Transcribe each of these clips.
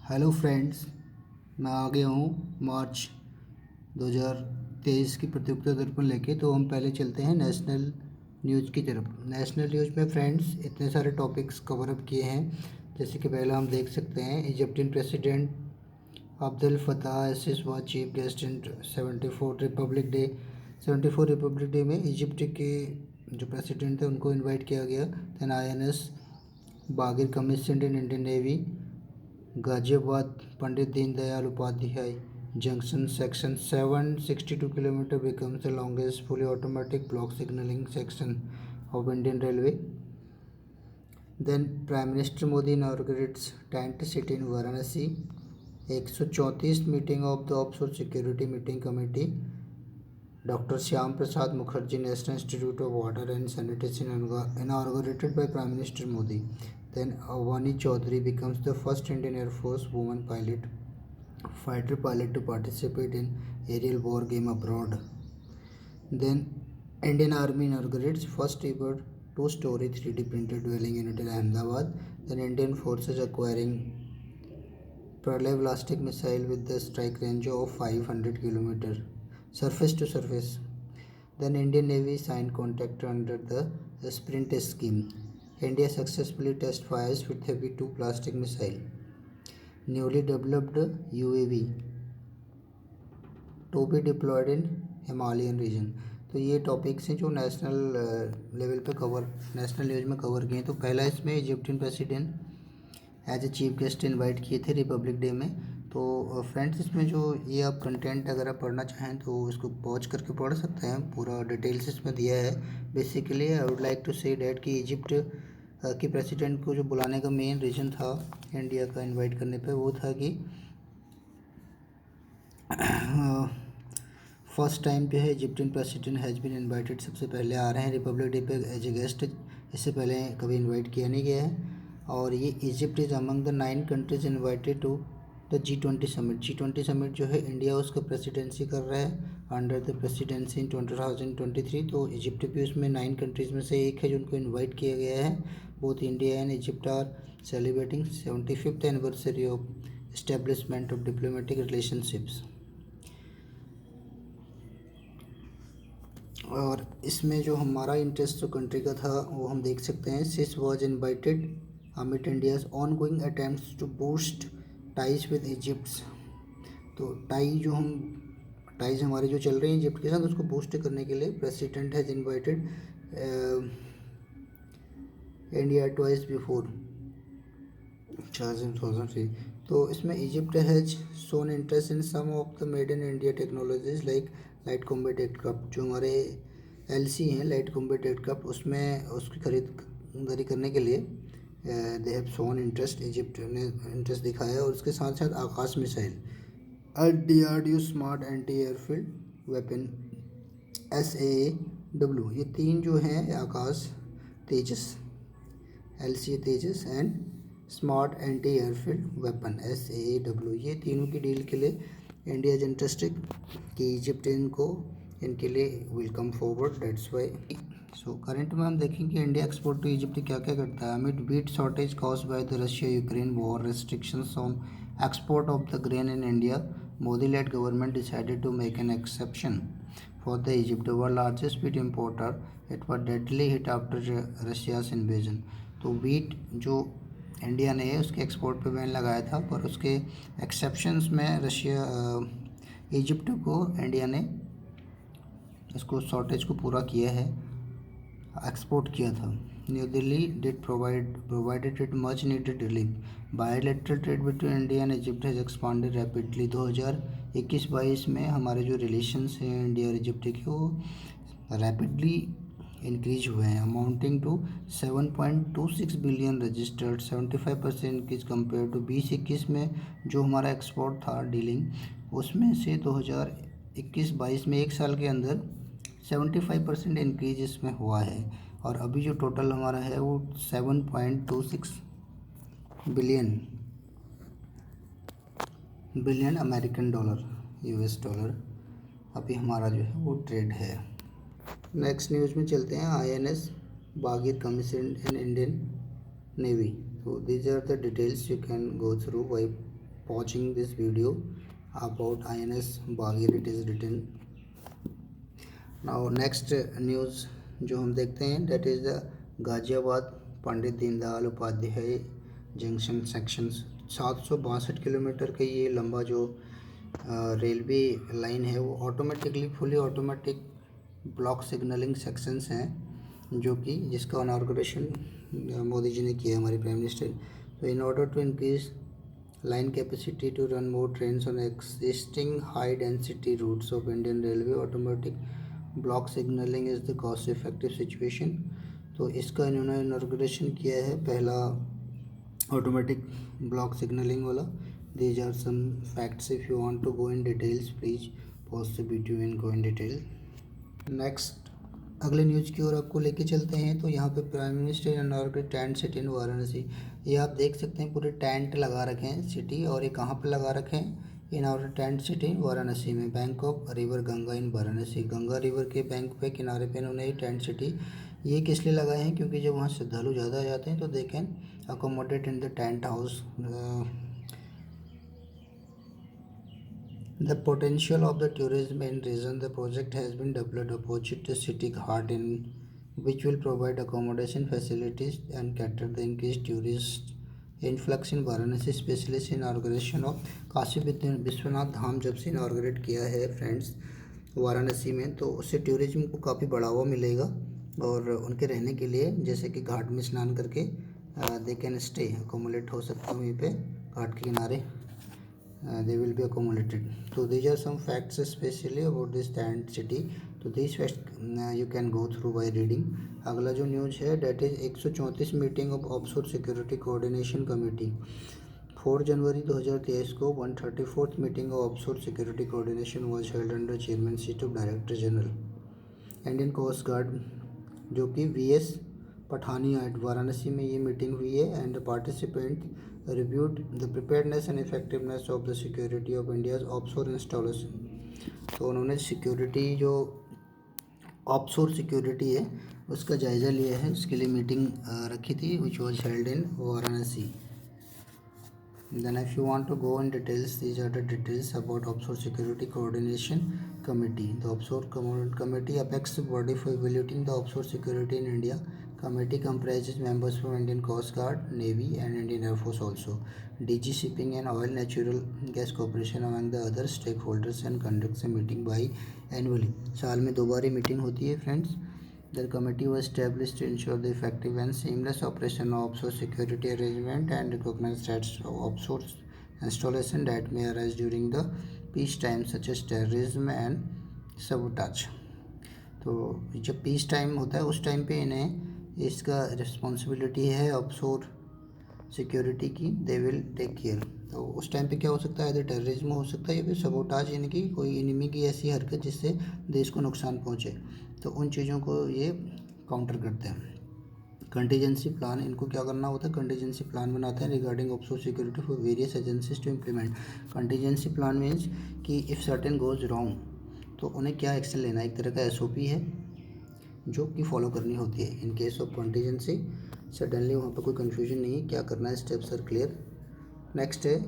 Hello friends, मैं आ गया हूँ मार्च 2023 की प्रतियोगिता दर्पण लेके। तो हम पहले चलते हैं नेशनल न्यूज़ की तरफ। नेशनल न्यूज़ में फ्रेंड्स इतने सारे टॉपिक्स कवर अप किए हैं, जैसे कि पहला हम देख सकते हैं Egyptian president Abdul Fattah El Sisi was chief guest in 74 republic day. 74 republic day में इजिप्ट के जो प्रेसिडेंट थे उनको इन्वाइट किया गया। दैन INS बागिर commissioned in Indian navy Ghaziabad Pandit Deendayal Upadhyay junction section 762 kilometre becomes the longest fully automatic block signaling section of Indian Railway. Then Prime Minister Modi inaugurates tent city in Varanasi. 134 meeting of the offshore security meeting committee. Doctor Shyam Prasad Mukherjee national institute of water and sanitation inaugurated by Prime Minister Modi. Then Avani Chaudhary becomes the first Indian Air Force woman fighter pilot to participate in aerial war game abroad. Then Indian Army inaugurates first ever two-story 3D printed dwelling unit in Ahmedabad. Then Indian forces acquiring Pralay ballistic missile with the strike range of 500 km surface to surface. Then Indian Navy signed contract under the Sprint scheme. India successfully test fires with Heavy-2 plastic missile. Newly developed UAV to be deployed in Himalayan region. तो ये topics हैं जो national level पे national news में cover किए हैं। तो पहला इसमें Egyptian president as a chief guest invite किए थे रिपब्लिक डे में। तो फ्रेंड्स इसमें जो ये आप कंटेंट अगर आप पढ़ना चाहें तो इसको पॉज करके पढ़ सकते हैं, पूरा डिटेल्स इसमें दिया है। Basically I would like to say that कि इजिप्ट के प्रेसिडेंट को जो बुलाने का मेन रीज़न था इंडिया का इनवाइट करने पे वो था कि फर्स्ट टाइम पे है Egyptian president has been invited, सबसे पहले आ रहे हैं रिपब्लिक डे पे एज ए गेस्ट। इससे पहले कभी इनवाइट किया नहीं गया है। और ये Egypt is among the 9 countries invited to the G20 summit. G20 summit जो है इंडिया उसका प्रेसिडेंसी कर रहा है अंडर द प्रेसिडेंसी इन 2023। तो इजिप्ट भी उसमें 9 कंट्रीज़ में से एक है जिनको इनवाइट किया गया है। Both India and Egypt are celebrating 75th anniversary of establishment of diplomatic relationships. और इसमें जो हमारा इंटरेस्ट जो कंट्री का था वो हम देख सकते हैं। This was invited amid India's ongoing attempts to boost ties with Egypt. तो टाइज हमारे जो चल रहे हैं इजिप्ट के साथ उसको बूस्ट करने के लिए president has invited India twice before 2003। तो इसमें Egypt has shown interest in some of the made in India technologies like light combat aircraft. जो हमारे LC हैं लाइट कॉम्बैट एयरक्राफ्ट, उसमें उसकी खरीदारी करने के लिए they have shown interest, Egypt ने इंटरेस्ट दिखाया। और उसके साथ साथ Akash missile DRDO smart anti airfield weapon SAAW, ये 3 जो हैं Akash Tejas LCA Tejas and smart anti airfield weapon SAAW, ये तीनों की डील के लिए इंडिया इज इंटरेस्टेड कि इजिप्ट इनको इनके लिए will come forward, that's why. So current में हम देखेंगे इंडिया एक्सपोर्ट टू इजिप्ट क्या क्या करता है। Amid wheat shortage caused by the Russia Ukraine war, restrictions on export of the grain in India, Modi led government decided to make an exception for the Egypt, world largest wheat importer, it was deadly hit after Russia's invasion. तो wheat जो India ने उसके export पे ban लगाया था, पर उसके exceptions में इजिप्ट को इंडिया ने इसको शॉर्टेज को पूरा किया है, एक्सपोर्ट किया था। New Delhi did provided it much needed relief. Bilateral trade between India and Egypt has expanded rapidly. 2021-22 में हमारे जो रिलेशंस हैं इंडिया और इजिप्ट के वो रैपिडली इंक्रीज हुए हैं, amounting to 7.26 billion registered, 75% increase compare to 2021 में जो हमारा एक्सपोर्ट था डीलिंग, उसमें से 2021-22 में एक साल के अंदर 75% इंक्रीज इसमें हुआ है। और अभी जो टोटल हमारा है वो 7.26 billion American dollar US dollar अभी हमारा जो है वो ट्रेड है। नेक्स्ट न्यूज़ में चलते हैं। INS बागिर कमीशन्ड इन इंडियन नेवी। तो these are the details you can go through by watching this video about INS Bagir. It is written. Now next news जो हम देखते हैं that is the Ghaziabad Pandit Deendayal Upadhyay junction section 762 kilometre का ये लंबा जो railway line है वो automatically fully automatic block signalling sections हैं जो कि जिसका इनॉग्रेशन मोदी जी ने किया हमारे प्राइम मिनिस्टर. तो in order to increase line capacity to run more trains on existing high density routes of Indian Railway, automatic block signaling is the cost effective situation. तो इसका इन्होंने इनॉग्रेशन किया है पहला ऑटोमेटिक ब्लॉक सिग्नलिंग वाला. These are some facts. If you want to go in details please pause the video and go in detail. Next अगले न्यूज़ की ओर आपको लेके चलते हैं. तो यहाँ पे prime minister inaugurate tent city in Varanasi. ये आप देख सकते हैं पूरे टेंट लगा रखे हैं सिटी. और ये कहाँ पे लगा रखे हैं? Inaugurate tent city in Varanasi में. Bank of river Ganga in Varanasi. Ganga river के बैंक पे किनारे पे इन्होंने ये टेंट सिटी ये किस लिए लगाए हैं? क्योंकि जब वहाँ श्रद्धालु ज़्यादा आ जाते हैं तो they can accommodate in the tent house. The potential of the tourism in region. The project has been developed opposite the city heart in which will provide accommodation facilities and cater the increased tourist influx in Varanasi, especially in inauguration of Kashi Vishwanath Dham जब से inaugurate किया है friends Varanasi में, तो उससे tourism को काफ़ी बढ़ावा मिलेगा. और उनके रहने के लिए जैसे कि घाट में स्नान करके दे कैन स्टे अकोमोडेट हो सकता है वहीं पे घाट के किनारे. They will be accommodated. So these are some facts especially about this tent city. तो these facts you can go through by reading. अगला जो न्यूज़ है that is 134 meeting of offshore security coordination committee. 4 जनवरी 2023 को 134th meeting of offshore security coordination was held under chairmanship of director general Indian coast guard जो कि VS Pathania Varanasi में ये meeting हुई है. And participant reviewed the preparedness and effectiveness of the security of India's offshore installation. तो उन्होंने security जो offshore security है उसका जायज़ा लिया है. उसके लिए मीटिंग रखी थी which was held in Varanasi. Then if you want to go in details, these are the details about Offshore Security Coordination Committee. The Offshore Committee apex body for evaluating the offshore security in India. Committee comprises members from Indian Coast Guard, Navy and Indian Air Force also. DG Shipping and Oil Natural Gas Corporation among the other stakeholders and conducts a meeting annually. साल में 2 बार ही meeting होती है friends. The committee was established to ensure the effective and seamless operation of offshore security arrangement and recognize threats of offshore installation that may arise during the peace time such as terrorism and sabotage. तो जब peace time होता है उस time पे इन्हें इसका responsibility है offshore security की. They will take care. तो उस टाइम पे क्या हो सकता है? इधर टेररिज्म हो सकता है या फिर सबोटाज यानी कि कोई एनिमी की ऐसी हरकत जिससे देश को नुकसान पहुंचे. तो उन चीज़ों को ये काउंटर करते हैं. कंटीजेंसी प्लान इनको क्या करना होता है? कंटीजेंसी प्लान बनाते हैं regarding offshore security for various agencies to implement. Contingency plan means कि इफ़ सर्टेन गोज रॉन्ग तो उन्हें क्या एक्शन लेना है. एक तरह का SOP है जो कि फॉलो करनी होती है. In case of contingency suddenly वहाँ पर कोई कन्फ्यूजन नहीं है, क्या करना है, स्टेप्स आर क्लियर. नेक्स्ट है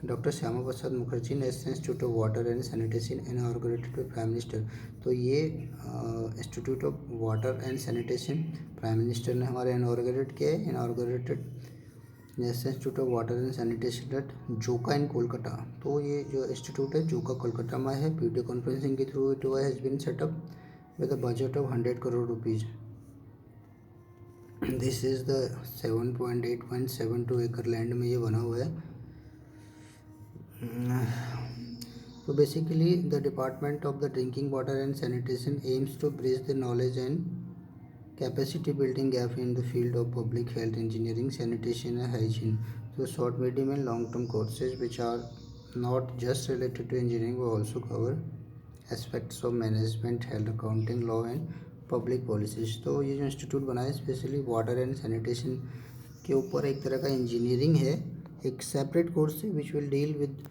doctor Shyama Prasad Mukherjee national institute of water and sanitation inaugurated by prime minister. तो ये institute of water and sanitation prime minister ने हमारे इनॉर्गेटेड किया है. Inaugurated national institute of water and sanitation at Joka in Kolkata. तो ये जो इंस्टीट्यूट है जोका कोलकाता में है. वीडियो कॉन्फ्रेंसिंग के through it has been set up with a budget of 100 crore rupees. This is the 7.8.72 acre land में ये बना हुआ है. So basically the Department of the Drinking Water and Sanitation aims to bridge the knowledge and capacity building gap in the field of public health, engineering, sanitation and hygiene. So short, medium and long term courses which are not just related to engineering will also cover aspects of management, health, accounting, law and public policies. तो ये जो institute बना है specially water and sanitation के ऊपर एक तरह का इंजीनियरिंग है. एक सेपरेट कोर्स है which will deal with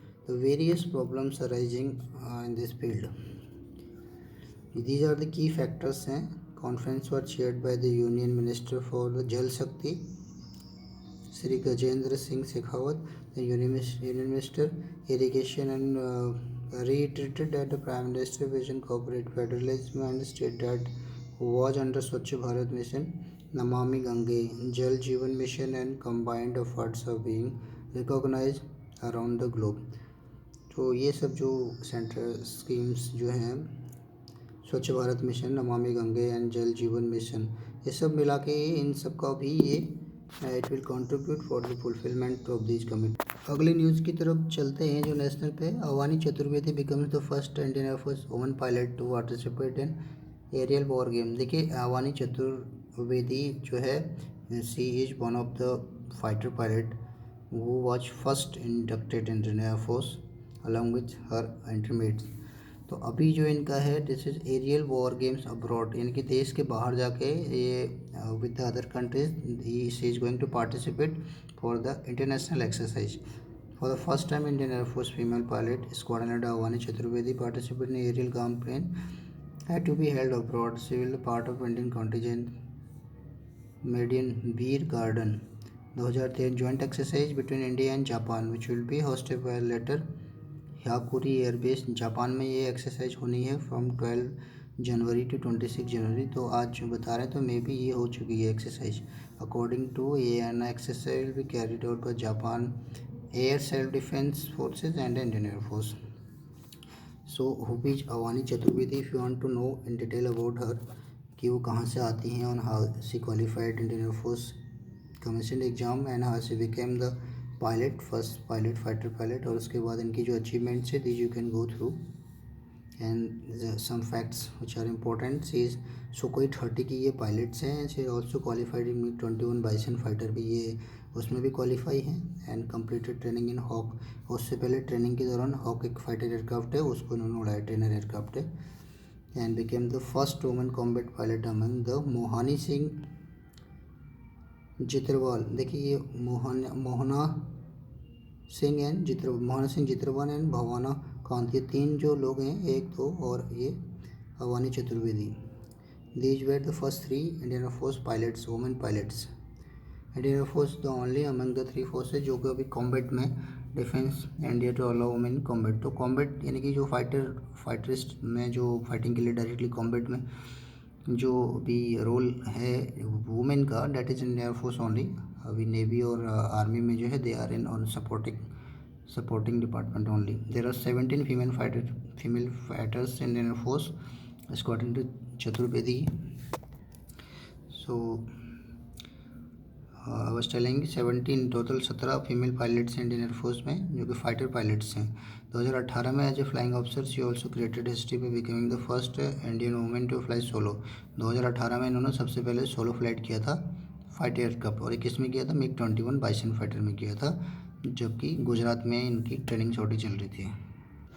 various problems arising in this field. These are the key factors हैं. Conference was chaired by the Union Minister for the Jal Shakti Shri Gajendra Singh Shekhawat. The Union Minister Irrigation and reiterated that the Prime Minister vision cooperate federalism and state that was under Swachh Bharat Mission, Namami Gange, Jal Jeevan Mission and combined efforts are being recognized around the globe. तो ये सब जो central schemes जो हैं स्वच्छ Bharat mission, Namami Gange and जल जीवन mission, ये सब मिला के इन सब का भी ये it will contribute for the fulfilment of this commit. अगली न्यूज़ की तरफ चलते हैं जो नेशनल पे। Avani Chaturvedi becomes the first Indian air force woman pilot to participate in aerial war game. देखिए अवानी चतुर्वेदी जो है she is one of the fighter pilot who was first inducted in Indian Air Force along with her intermates। तो अभी जो इनका है this is aerial war games abroad, यानी कि देश के बाहर जाके ये with the other countries she is going to participate for the international exercise. For the first time Indian air force female pilot squadron leader Avani Chaturvedi participate in aerial campaign had to be held abroad. She will part of Indian contingent made in Veer guardian 2013 joint exercise between India and Japan which will be hosted by later Hyakuri Air Base। Japan में ये exercise होनी है from 12 January to 26 जनवरी। तो आज जो बता रहे हैं तो मे बी ये हो चुकी है exercise. According to an exercise will be carried out by Japan air self defence forces and Indian air force. So who is Avani Chaturvedi, if you want to know in detail about her कि वो कहाँ से आती हैं और how she qualified Indian air force commission exam and how she became the pilot, first pilot fighter pilot, और उसके बाद इनकी जो अचीवमेंट्स है these you can go through and some facts which are important. She is Sukhoi 30 की ये pilots हैं। She also qualified in MiG 21 bison fighter भी ये उसमें भी क्वालिफाई हैं and completed training in Hawk. उससे पहले ट्रेनिंग के दौरान हॉक एक फाइटर एयरक्राफ्ट है उसको इन्होंने उड़ाया, ट्रेनर एयरक्राफ्ट है, and became the first woman combat pilot among the Mohana Singh Jitarwal. देखिए ये मोहना सिंह जित्रवाल एंड भवाना कांत, ये तीन जो लोग हैं, एक दो और ये Avani Chaturvedi, these were the first 3 Indian air force pilots, women pilots. Indian air force the only among the 3 forces जो कि अभी कॉम्बैट में defence India to allow women combat. तो कॉम्बैट यानी कि जो फाइटरिस्ट में जो फाइटिंग के लिए डायरेक्टली कॉम्बैट में जो भी रोल है वुमेन का, that is in air force only. अभी नेवी और आर्मी में जो है they are in on supporting department only. There are 17 female fighters in air force according to Chaturvedi. So I was telling 17 total 17 female pilots हैं Indian air force में जो कि fighter pilots हैं। 2018 में as a flying officer she also created history by becoming the first Indian women to fly solo. 2018 में इन्होंने सबसे पहले सोलो फ्लाइट किया था फाइटर एयरक्राफ्ट, और किस में किया था, MiG 21 बाइसन फाइटर में किया था, जबकि गुजरात में इनकी ट्रेनिंग छोटी चल रही थी।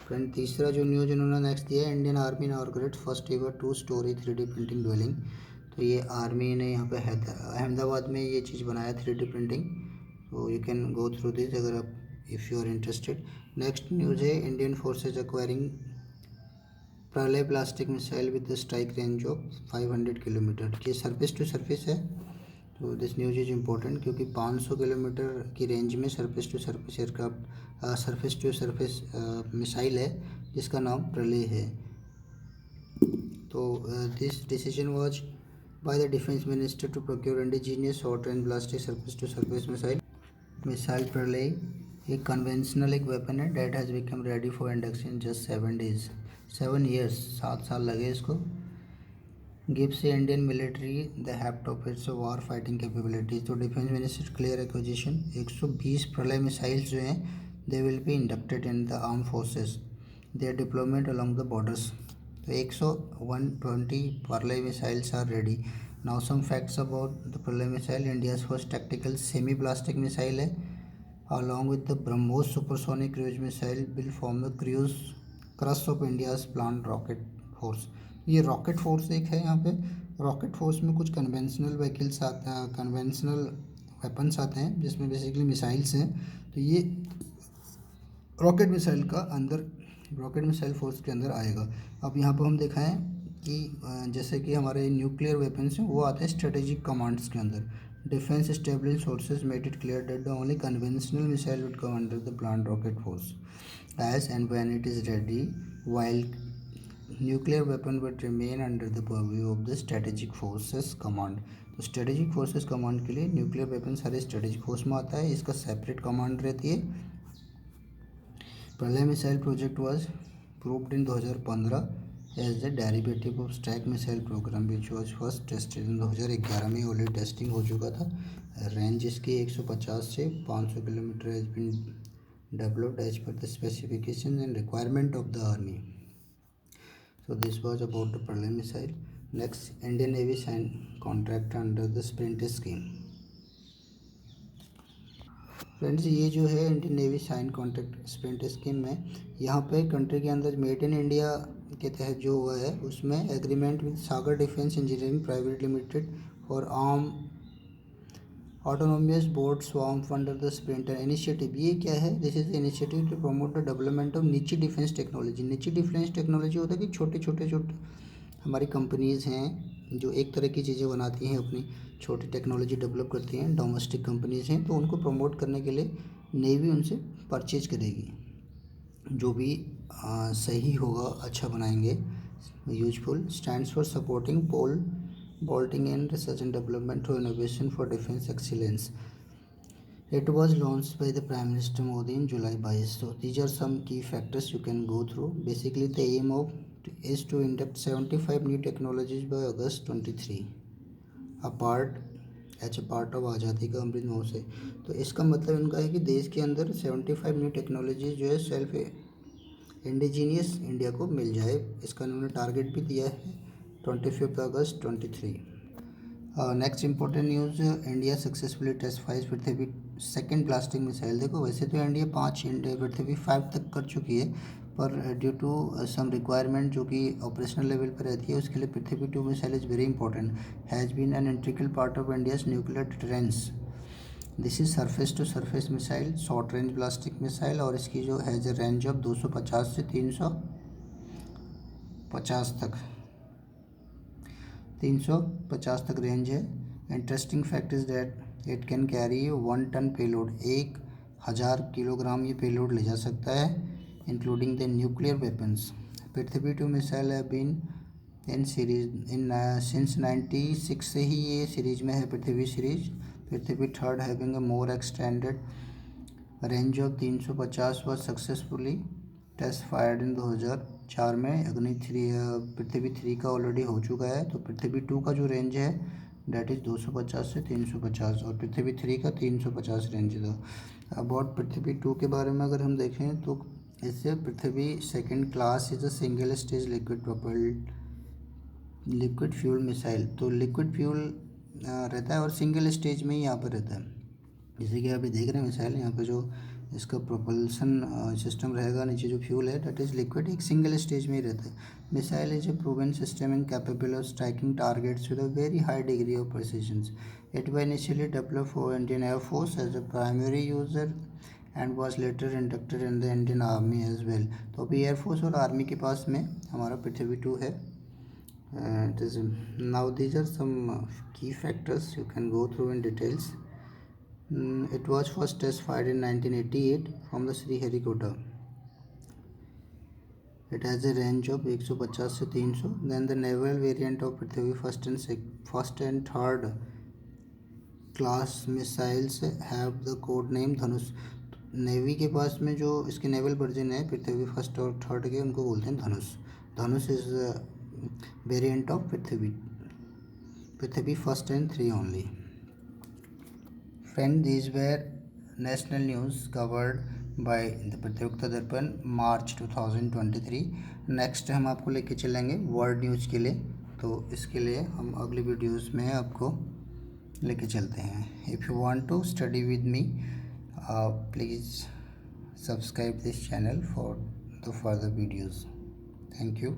फ्रेंड तीसरा जो न्यूज़ इन्होंने नेक्स्ट दिया है, Indian army inaugurate first ever 2 storey 3D printing dwelling. तो ये आर्मी ने यहाँ पे अहमदाबाद में ये चीज़ बनाया 3D प्रिंटिंग। तो you can go through this अगर आप if you are interested. Next news है Indian forces acquiring Pralay ballistic missile with strike range of 500 kilometre. ये सरफेस टू सरफेस है। तो दिस न्यूज़ इज इम्पोर्टेंट क्योंकि 500 किलोमीटर की range में surface to surface aircraft surface to surface missile है जिसका नाम प्रलय है। तो this decision was by the defense minister to procure indigenous short range ballistic surface to surface missile Pralay, a conventional weapon है that has become ready for induction in just 7 days 7 years 7 साल लगे इसको। gives the Indian military the heft of its war fighting capabilities। तो defence minister clear acquisition 120 प्रलय missiles जो हैं they will be inducted in the armed forces, their deployment along the borders। तो 120 Pralay missiles are ready। Now some facts about the Pralay missile। India's first tactical semi-ballistic missile है, along with the BrahMos supersonic cruise missile will form the crust of India's planned rocket force। ये rocket force एक है यहाँ पे। Rocket force में कुछ conventional vehicles आते हैं, कन्वेंशनल वेपन्स आते हैं जिसमें बेसिकली मिसाइल्स हैं। तो ये रॉकेट मिसाइल का अंदर रॉकेट मिसाइल फोर्स के अंदर आएगा। अब यहाँ पर हम दिखाएं कि जैसे कि हमारे न्यूक्लियर वेपन्स हैं वो आते हैं स्ट्रेटेजिक कमांड्स के अंदर। Defense establishing sources made it clear that the only conventional missile would come under the planned rocket force as and when it is ready, while nuclear weapon would remain under the purview of the strategic forces command. तो strategic forces command के लिए nuclear weapon सारे strategic force में आता है, इसका separate command रहती है। Pralay missile project was proved in 2015 as the derivative of stack missile programme which was first tested in 2011 में ऑलरेडी टेस्टिंग हो चुका था। रेंज इसकी 150 से 500 किलोमीटर has been developed as per the specification and requirement of the army. So this was about the Pralay missile. Next, Indian Navy signed contract under the Sprint scheme. Friends, ये जो है Indian navy sign contract sprint scheme में, यहाँ पे country के अंदर made in India के तहत जो हुआ है उसमें agreement with Sagar defence engineering private limited for arm autonomous boat swamp under the sprinter initiative. ये क्या है? This is the initiative to promote the development of niche defence technology. Niche defence technology होता है कि छोटे हमारी कंपनीज़ हैं जो एक तरह की चीज़ें बनाती हैं, अपनी छोटी टेक्नोलॉजी डेवलप करती हैं, डोमेस्टिक कंपनीज़ हैं, तो उनको प्रमोट करने के लिए नेवी उनसे परचेज करेगी। जो भी सही होगा, अच्छा बनाएंगे, useful. Stands for supporting pole bolting in research and development through innovation for defense excellence. It was launched by the Prime Minister Modi in July 22. So these are some key factors you can go through. Basically the aim is to induct 75 new technologies by August 23 as a part of आज़ादी का अमृत महोत्सव। तो इसका मतलब इनका है कि देश के अंदर 75 न्यू टेक्नोलॉजीज जो है सेल्फ इंडिजीनियस इंडिया को मिल जाए। इसका उन्होंने टारगेट भी दिया है 25 अगस्त 23। Next important news, India successfully test fires Prithvi second ballistic missile. देखो वैसे तो इंडिया 5, इंडिया पृथ्वी 5 तक कर चुकी है, पर ड्यू टू सम रिक्वायरमेंट जो कि ऑपरेशनल लेवल पर रहती है, उसके लिए Prithvi 2 missile is very important, has been an integral part of India's nuclear deterrence. This is surface to surface missile, short range ballistic missile, और इसकी जो हैज़ ए रेंज ऑफ 250 से 350 तक रेंज है। Interesting fact is that it can carry 1 ton payload, 1000 kilogram ये payload ले जा सकता है, including the nuclear weapons. Prithvi 2 missile have been in series since 96 से ही ये सीरीज में है, Prithvi series. Prithvi 3 having a more extended range of 350 was successfully test fired in 2004 में। अग्नि 3 पृथ्वी 3 का ऑलरेडी हो चुका है, तो पृथ्वी 2 का जो रेंज है डैट इज़ 250 से 350, और पृथ्वी 3 का 350 रेंज था। अबाउट पृथ्वी 2 के बारे में अगर हम देखें तो इससे Prithvi second class is a single stage liquid propelled liquid fuel missile. तो लिक्विड फ्यूल रहता है और सिंगल स्टेज में ही यहाँ पर रहता है। जैसे कि अभी देख रहे हैं मिसाइल, यहाँ पे जो इसका प्रोपल्सन सिस्टम रहेगा, नीचे जो फ्यूल है डैट इज़ लिक्विड, एक सिंगल स्टेज में ही रहता है। Missile is a proven system and capable of striking targets with a very high degree of precision. It was initially developed for Indian air force as a primary user and was later inducted in the Indian army as well. तो अभी air force और army के पास में हमारा पृथ्वी 2 है। Now these are some key factors you can go through in details. It was first test fired in 1988 from the Sriharikota. It has a range of 150 से 300. Then the naval variant of Prithvi first and third class missiles have the code name Dhanush. Navy के पास में जो इसके naval version है पृथ्वी first और third के, उनको बोलते हैं Dhanush. Dhanush is variant of Prithvi first and 3 only. Friend, these were national news covered by the प्रतियोगिता दर्पण मार्च 2023। नेक्स्ट हम आपको लेके चलेंगे वर्ल्ड न्यूज़ के लिए, तो इसके लिए हम अगले वीडियोस में आपको लेके चलते हैं। If you want to study with me please subscribe this channel for the further videos. Thank you.